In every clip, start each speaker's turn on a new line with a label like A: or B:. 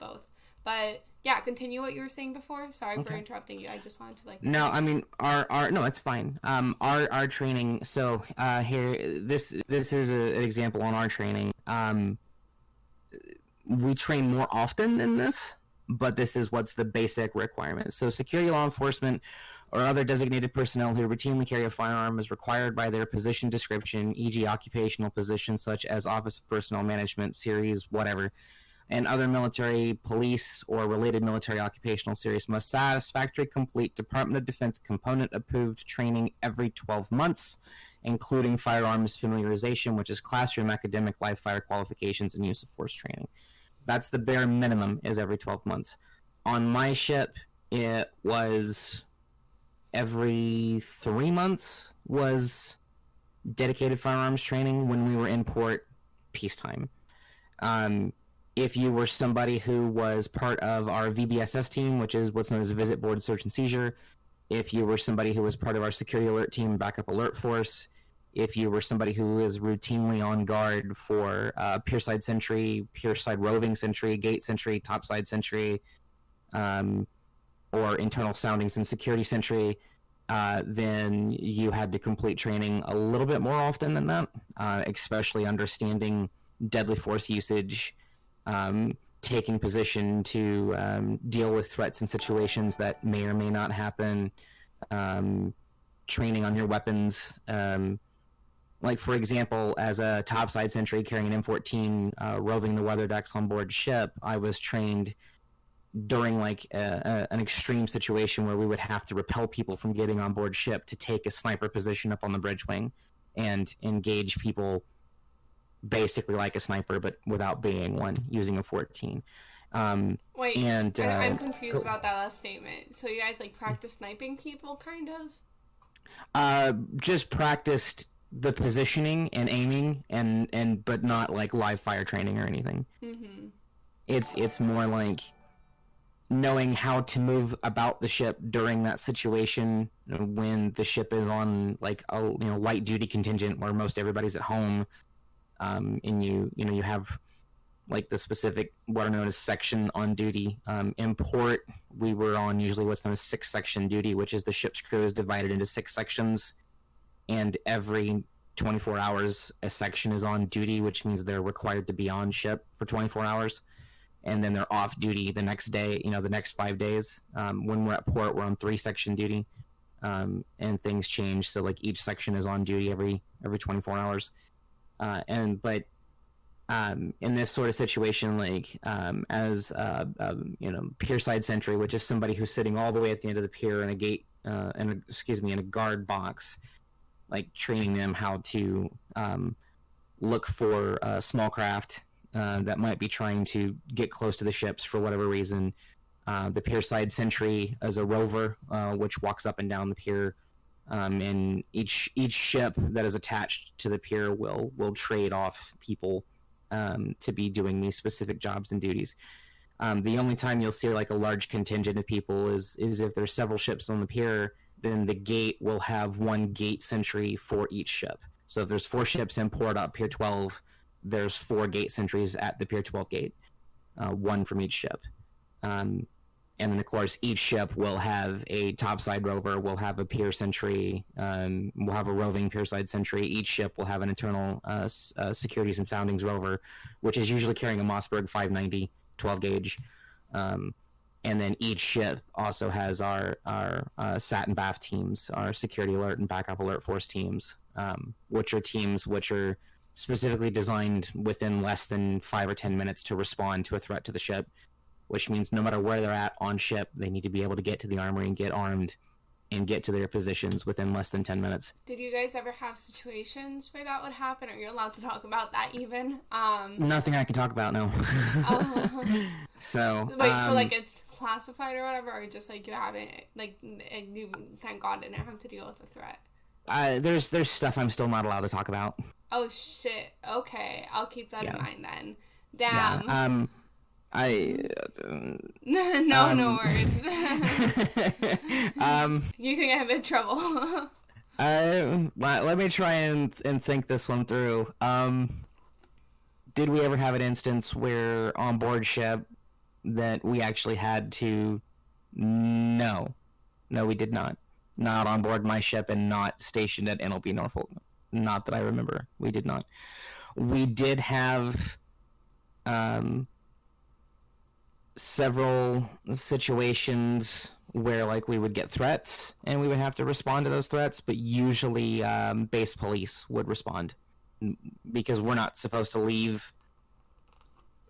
A: both. But yeah, continue what you were saying before. Sorry for interrupting you. I just wanted to like.
B: No, I mean our no, it's fine. Our training. So here, this is an example on our training. We train more often than this, but this is what's the basic requirement. So security, law enforcement, or other designated personnel who routinely carry a firearm is required by their position description, e.g. occupational positions such as Office of Personnel Management, series, whatever, and other military, police, or related military occupational series must satisfactorily complete Department of Defense component-approved training every 12 months, including firearms familiarization, which is classroom, academic, live fire qualifications, and use of force training. That's the bare minimum, is every 12 months. On my ship, it was every 3 months was dedicated firearms training when we were in port peacetime. If you were somebody who was part of our VBSS team, which is what's known as a Visit Board Search and Seizure, if you were somebody who was part of our Security Alert Team, Backup Alert Force, if you were somebody who is routinely on guard for pierside sentry, pierside roving sentry, gate sentry, topside sentry, or internal soundings and security sentry, then you had to complete training a little bit more often than that, especially understanding deadly force usage, taking position to deal with threats and situations that may or may not happen, training on your weapons. Like, for example, as a topside sentry carrying an M14 roving the weather decks on board ship, I was trained during like an extreme situation where we would have to repel people from getting on board ship to take a sniper position up on the bridge wing and engage people basically like a sniper, but without being one, using a 14.
A: Wait, and I'm confused about that last statement. So you guys like practice sniping people, kind of?
B: Just practiced the positioning and aiming, and but not like live fire training or anything.
A: Mm-hmm.
B: It's more like knowing how to move about the ship during that situation when the ship is on like a light duty contingent where most everybody's at home, and you have like the specific what are known as section on duty. In port, we were on usually what's known as 6-section duty, which is the ship's crew is divided into 6 sections, and every 24 hours a section is on duty, which means they're required to be on ship for 24 hours. And then they're off duty the next day, the next 5 days. When we're at port, we're on 3-section duty, and things change. So like each section is on duty every 24 hours. In this sort of situation, like as pierside sentry, which is somebody who's sitting all the way at the end of the pier in a gate, in a guard box, like training them how to look for small craft that might be trying to get close to the ships for whatever reason. The pierside sentry is a rover, which walks up and down the pier, and each ship that is attached to the pier will trade off people to be doing these specific jobs and duties. The only time you'll see like a large contingent of people is if there's several ships on the pier, then the gate will have one gate sentry for each ship. So if there's 4 ships in port up Pier 12, there's 4 gate sentries at the Pier 12 gate, 1 from each ship. And then, of course, each ship will have a topside rover, will have a pier sentry, will have a roving pierside sentry. Each ship will have an internal securities and soundings rover, which is usually carrying a Mossberg 590 12 gauge. And then each ship also has our SAT and BAF teams, our security alert and backup alert force teams, which are specifically designed within less than 5 or 10 minutes to respond to a threat to the ship, which means no matter where they're at on ship, they need to be able to get to the armory and get armed and get to their positions within less than 10 minutes.
A: Did you guys ever have situations where that would happen? Are you allowed to talk about that even?
B: Nothing I can talk about, no. So
A: wait, so like it's classified or whatever, or just like you haven't, like you, thank God, didn't have to deal with a threat?
B: There's stuff I'm still not allowed to talk about.
A: Oh shit. Okay, I'll keep that in mind then.
B: Damn.
A: No words. You can get in trouble.
B: Let me try and think this one through. Did we ever have an instance where on board ship that we actually had to... No, we did not. Not on board my ship and not stationed at NLB Norfolk. Not that I remember. We did not. We did have several situations where, like, we would get threats and we would have to respond to those threats, but usually base police would respond because we're not supposed to leave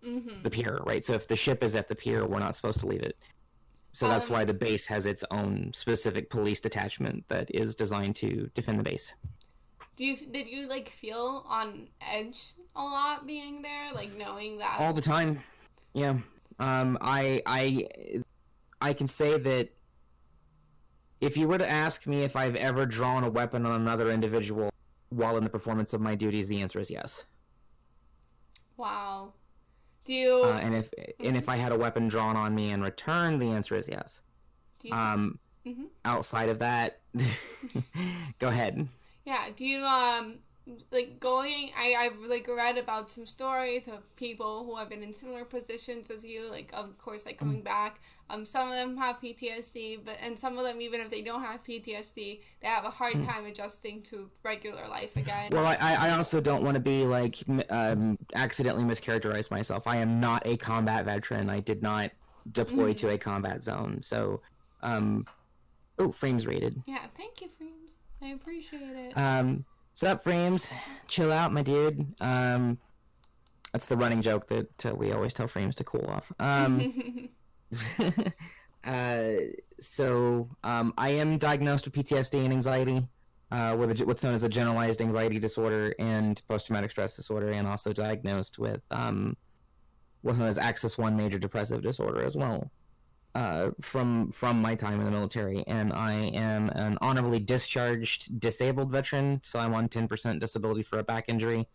B: the pier, right? So if the ship is at the pier, we're not supposed to leave it. So that's why the base has its own specific police detachment that is designed to defend the base.
A: Did you like feel on edge a lot being there, like knowing that?
B: All the time, yeah. I can say that if you were to ask me if I've ever drawn a weapon on another individual while in the performance of my duties, the answer is yes.
A: Wow. Do you?
B: And if I had a weapon drawn on me in return, the answer is yes.
A: Do you...
B: Outside of that, go ahead.
A: Yeah. Do you like going? I've like read about some stories of people who have been in similar positions as you. Like, of course, like coming back. Some of them have PTSD, and some of them, even if they don't have PTSD, they have a hard time adjusting to regular life again.
B: Well, I also don't want to be like accidentally mischaracterize myself. I am not a combat veteran. I did not deploy to a combat zone. So, Frames rated.
A: Yeah, thank you, Frames. I appreciate it.
B: What's up, Frames? Chill out, my dude. That's the running joke that we always tell Frames to cool off. So I am diagnosed with PTSD and anxiety, with what's known as a generalized anxiety disorder and post-traumatic stress disorder, and also diagnosed with what's known as Axis 1 major depressive disorder as well, from my time in the military. And I am an honorably discharged disabled veteran, so I'm on 10% disability for a back injury,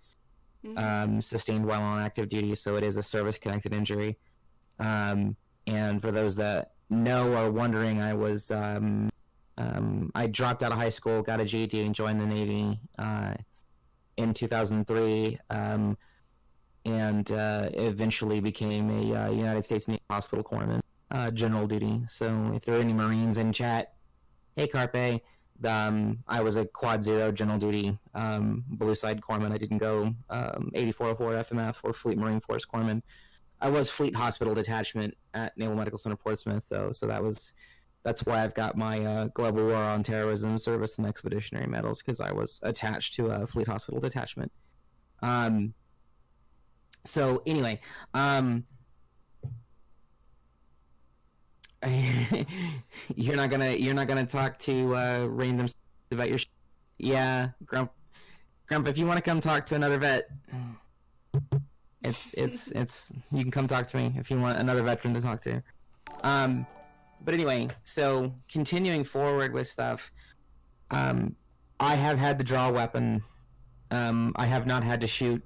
B: sustained while on active duty, so it is a service-connected injury. And for those that know or wondering, I was I dropped out of high school, got a GED, and joined the Navy in 2003, and eventually became a United States Navy hospital corpsman, general duty. So if there are any Marines in chat, hey Carpe, I was a Quad Zero general duty blue side corpsman. I didn't go 8404 FMF or Fleet Marine Force corpsman. I was Fleet Hospital Detachment at Naval Medical Center Portsmouth, though, so that's why I've got my Global War on Terrorism Service and Expeditionary Medals, because I was attached to a Fleet Hospital Detachment. So anyway, you're not gonna talk to random about your yeah, Grump, if you want to come talk to another vet, it's you can come talk to me if you want another veteran to talk to. But anyway, so continuing forward with stuff, I have had to draw a weapon. I have not had to shoot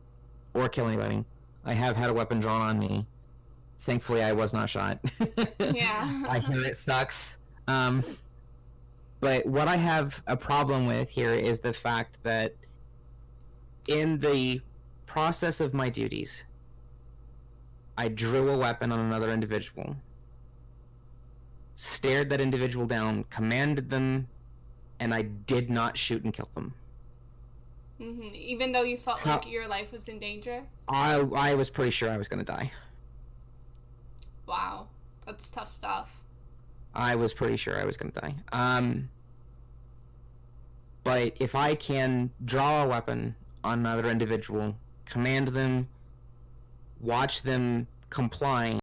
B: or kill anybody. I have had a weapon drawn on me. Thankfully, I was not shot.
A: Yeah.
B: I hear it sucks. But what I have a problem with here is the fact that in the process of my duties, I drew a weapon on another individual, stared that individual down, commanded them, and I did not shoot and kill them.
A: Even though you felt like your life was in danger?
B: I was pretty sure I was going to die.
A: Wow. That's tough stuff.
B: I was pretty sure I was going to die. But if I can draw a weapon on another individual, command them, watch them comply,